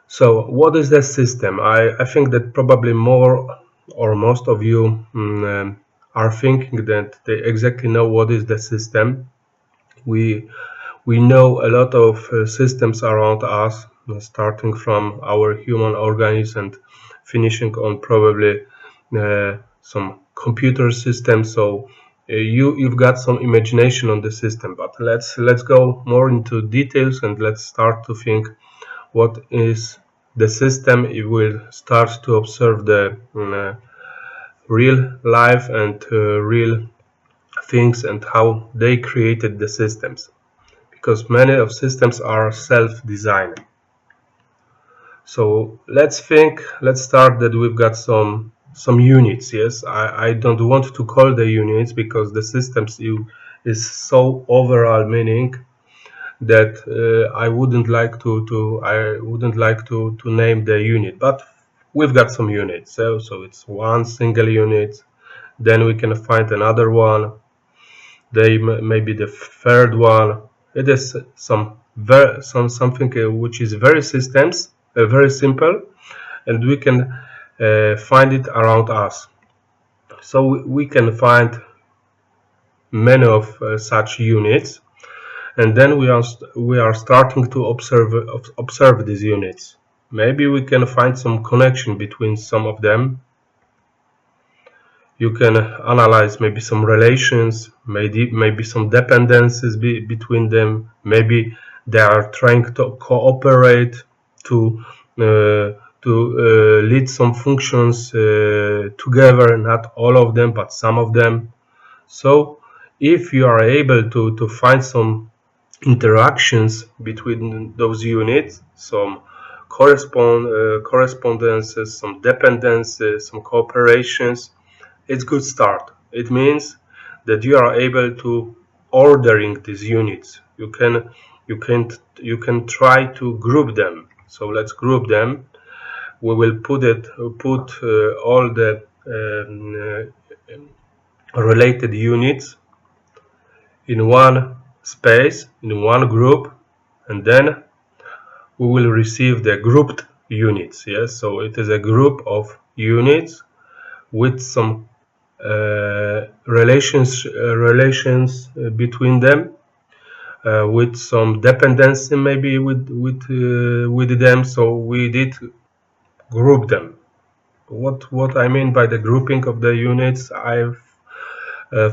So what is the system? I think that probably more or most of you are thinking that they exactly know what is the system. We we know a lot of systems around us, starting from our human organism and finishing on probably some computer systems. So you've got some imagination on the system, but let's go more into details and let's start to think what is the system. It will start to observe the real life and real things and how they created the systems, because many of systems are self-designed. So let's start that we've got some units. Yes, I don't want to call the units because the systems is so overall meaning that I wouldn't like to name the unit, but we've got some units. So it's one single unit, then we can find another one, they maybe the third one. It is something which is very systems, very simple, and we can find it around us. So we can find many of such units, and then we are starting to observe these units. Maybe we can find some connection between some of them. You can analyze maybe some relations, maybe some dependencies between them. Maybe they are trying to cooperate to lead some functions together, not all of them, but some of them. So if you are able to find some interactions between those units, some correspondences, some dependencies, some cooperations, it's good start. It means that you are able to ordering these units. You can try to group them. So let's group them. We will put all the related units in one space, in one group, and then we will receive the grouped units. Yes, so it is a group of units with some relations between them, with some dependency maybe with them. So we did group them. What I mean by the grouping of the units, I've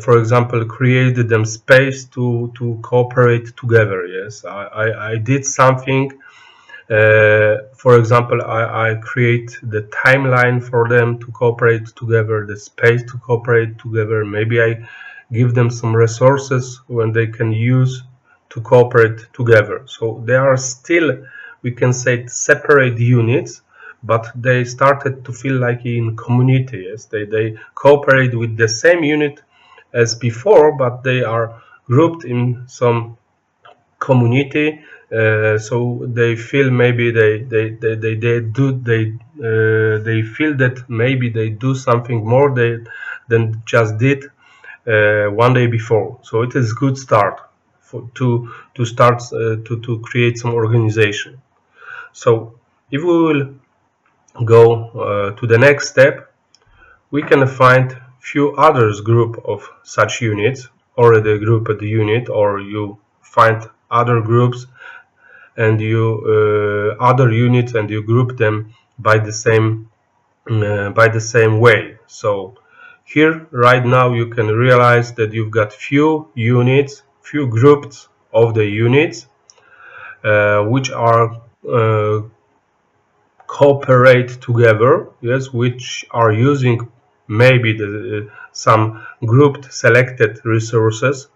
for example created them space to cooperate together. Yes, I did something. For example, I create the timeline for them to cooperate together, the space to cooperate together. Maybe I give them some resources when they can use to cooperate together. So they are still, we can say, separate units, but they started to feel like in community. Yes, they cooperate with the same unit as before, but they are grouped in some community. So they feel maybe they feel that maybe they do something more than just did one day before. So it is good start to start to create some organization. So if we will go to the next step, we can find few others group of such units, already grouped unit, or you find other groups and you other units and you group them by the same way. So here right now you can realize that you've got few units, few groups of the units which are cooperate together, yes, which are using maybe some grouped selected resources,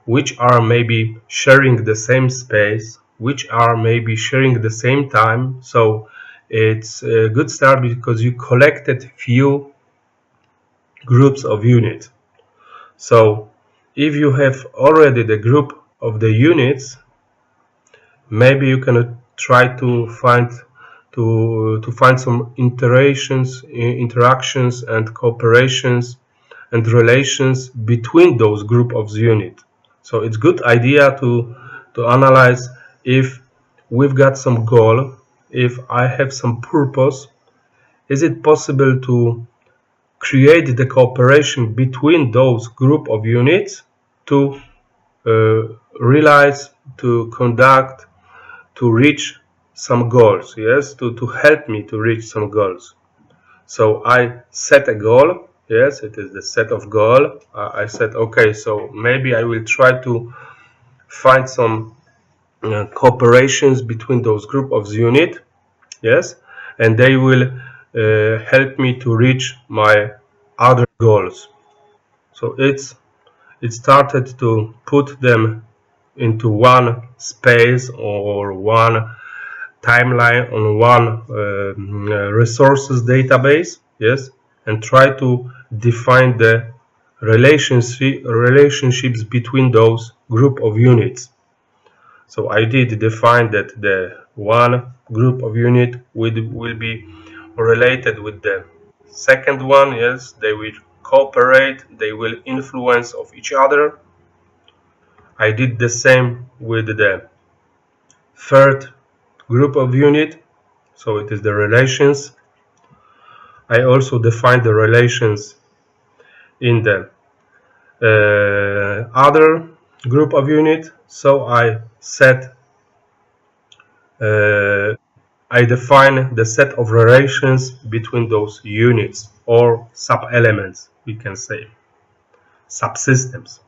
which are maybe sharing the same space, which are maybe sharing the same time. So it's a good start because you collected few groups of units. So if you have already the group of the units, maybe you can try to find some interactions and cooperations and relations between those group of units. So it's good idea to analyze if we've got some goal, if I have some purpose, is it possible to create the cooperation between those group of units to realize, to conduct, to reach some goals, yes, to help me to reach some goals. So I set a goal, yes, it is the set of goal. I said, okay, so maybe I will try to find some cooperations between those group of unit, yes, and they will help me to reach my other goals. So it started to put them into one space or one timeline on one resources database, yes, and try to define the relationships between those group of units. So I did define that the one group of unit will be related with the second one, yes, they will cooperate, they will influence of each other. I did the same with the third group of unit, so it is the relations. I also defined the relations in the other group of unit, so I define the set of relations between those units or sub-elements, we can say, subsystems.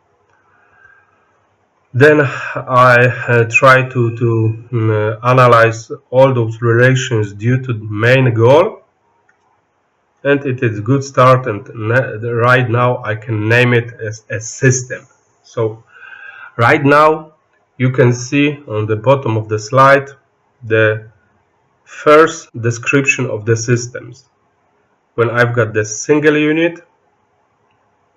Then I try to analyze all those relations due to the main goal, and it is a good start, and right now I can name it as a system. So right now you can see on the bottom of the slide the first description of the systems. When I've got the single unit,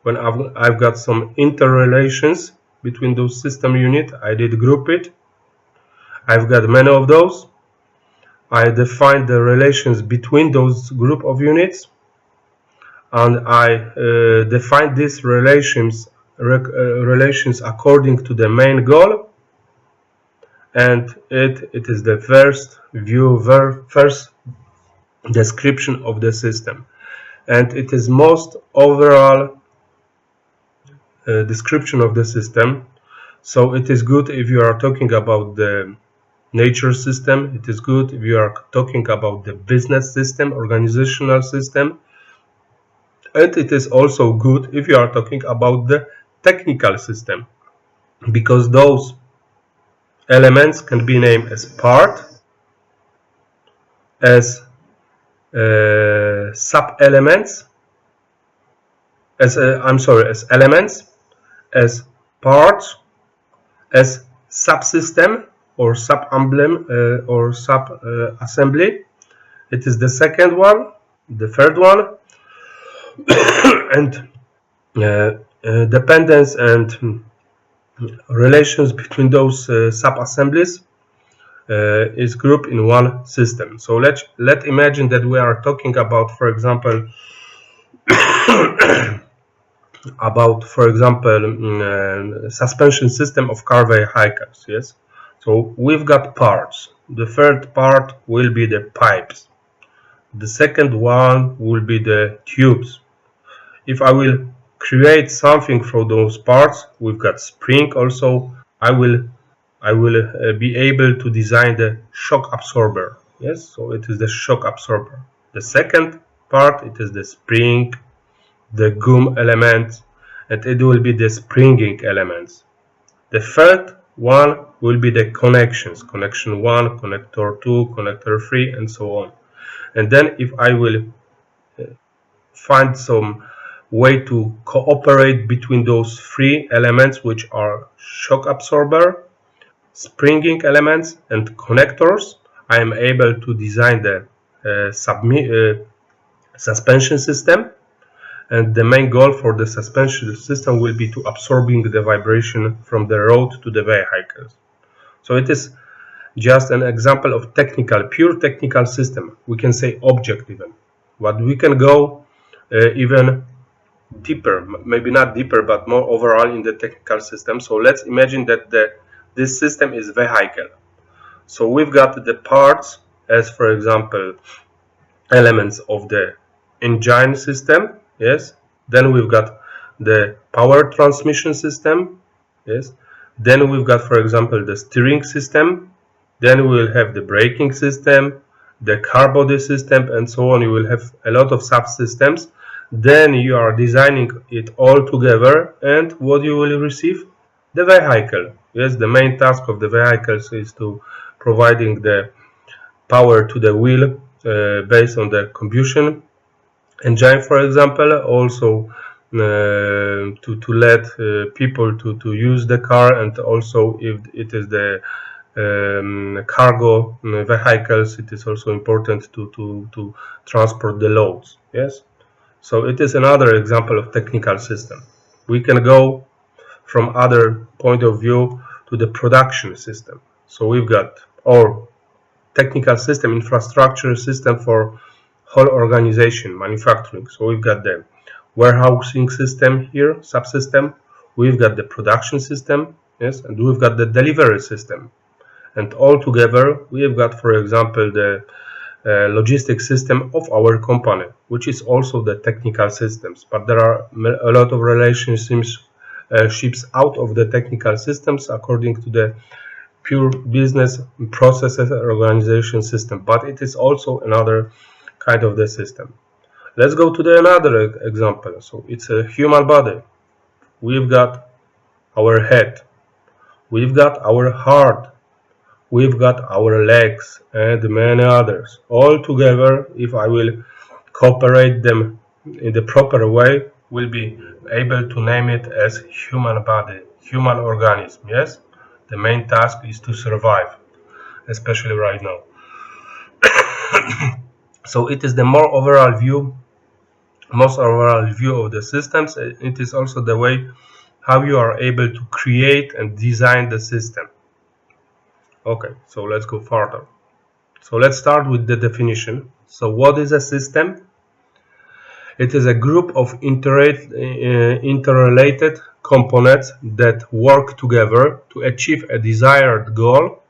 when I've got some interrelations between those system units, I did group it. I've got many of those. I defined the relations between those group of units, and I defined these relations according to the main goal, and it is the first view, first description of the system, and it is most overall description of the system. So it is good if you are talking about the nature system, it is good if you are talking about the business system, organizational system, and it is also good if you are talking about the technical system, because those elements can be named as part, as sub-elements, as as elements, as parts, as subsystem or sub-emblem or sub-assembly. It is the second one, the third one, and dependence and relations between those sub-assemblies is grouped in one system. So let's imagine that we are talking about, for example, suspension system of car vehicles. Yes. So we've got parts. The third part will be the pipes. The second one will be the tubes. If I will create something for those parts, we've got spring also. I will be able to design the shock absorber. Yes, so it is the shock absorber. The second part, it is the spring, the gum element, and it will be the springing elements. The third one will be the connections, connection 1, connector 2, connector 3, and so on. And then if I will find some way to cooperate between those three elements, which are shock absorber, springing elements, and connectors, I am able to design the suspension system, and the main goal for the suspension system will be to absorbing the vibration from the road to the vehicles. So it is just an example of pure technical system. We can say object even, but we can go even deeper, maybe not deeper, but more overall in the technical system. So let's imagine that this system is vehicle. So we've got the parts as, for example, elements of the engine system. Yes. Then we've got the power transmission system. Yes. Then we've got, for example, the steering system. Then we will have the braking system, the car body system, and so on. You will have a lot of subsystems. Then you are designing it all together, and what you will receive? The vehicle. Yes, the main task of the vehicles is to providing the power to the wheel based on the combustion engine, for example. Also to let people to use the car, and also if it is the cargo vehicles, it is also important to transport the loads. Yes, so it is another example of technical system. We can go from other point of view to the production system. So we've got our technical system, infrastructure system for whole organization, manufacturing. So we've got the warehousing system here, subsystem. We've got the production system, yes, and we've got the delivery system. And all together, we have got, for example, the logistics system of our company, which is also the technical systems. But there are a lot of relationships ships out of the technical systems according to the pure business processes organization system, but it is also another kind of the system. Let's go to the another example. So it's a human body. We've got our head, we've got our heart, we've got our legs, and many others. All together, if I will cooperate them in the proper way, will be able to name it as human body, human organism. Yes, the main task is to survive, especially right now. So it is the most overall view of the systems. It is also the way how you are able to create and design the system. Okay, so let's go further. So let's start with the definition. So what is a system? It is a group of interrelated components that work together to achieve a desired goal.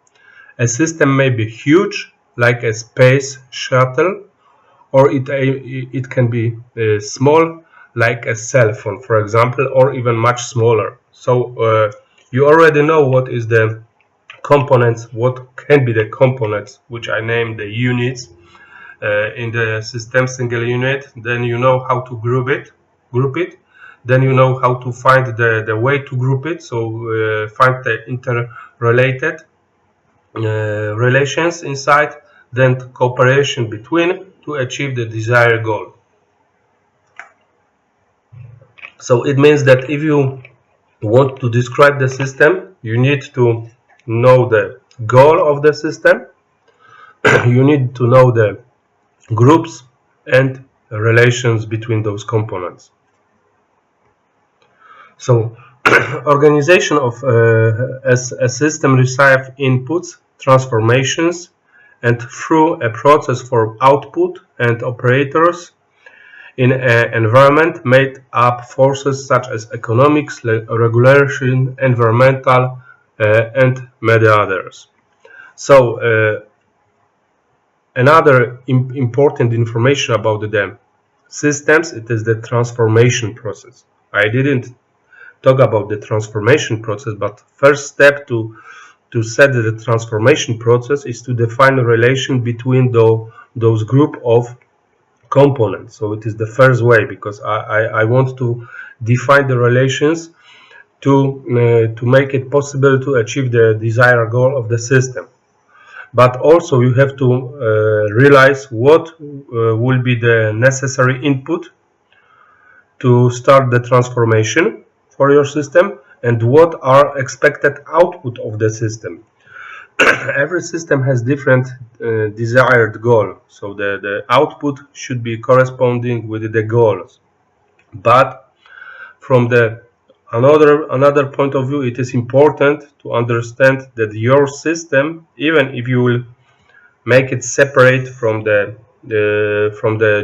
A system may be huge, like a space shuttle, or it can be small, like a cell phone, for example, or even much smaller. So you already know what is the components, what can be the components, which I named the units in the system, single unit. Then you know how to group it. Then you know how to find the way to group it. So find the interrelated relations inside, then cooperation between to achieve the desired goal. So it means that if you want to describe the system, you need to know the goal of the system, you need to know the groups and relations between those components. So organization of a system receives inputs, transformations, and through a process for output and operators in an environment made up forces such as economics, regulation, environmental, and many others. So another important information about the systems, it is the transformation process. I didn't talk about the transformation process, but first step to set the transformation process is to define a relation between those group of components. So it is the first way, because I want to define the relations to make it possible to achieve the desired goal of the system. But also you have to realize what will be the necessary input to start the transformation for your system, and what are expected output of the system. Every system has different desired goal, so the output should be corresponding with the goals. But from the another point of view, it is important to understand that your system, even if you will make it separate from the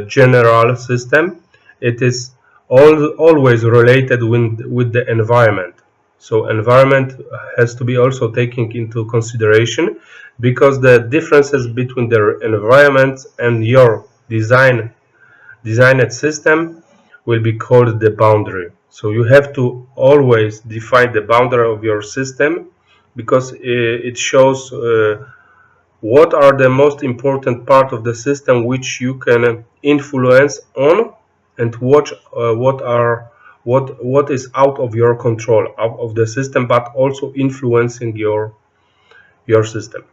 general system, it is always related with the environment. So environment has to be also taken into consideration, because the differences between the environment and your designed system will be called the boundary. So you have to always define the boundary of your system, because it shows what are the most important part of the system which you can influence on, and what is out of your control, out of the system, but also influencing your system.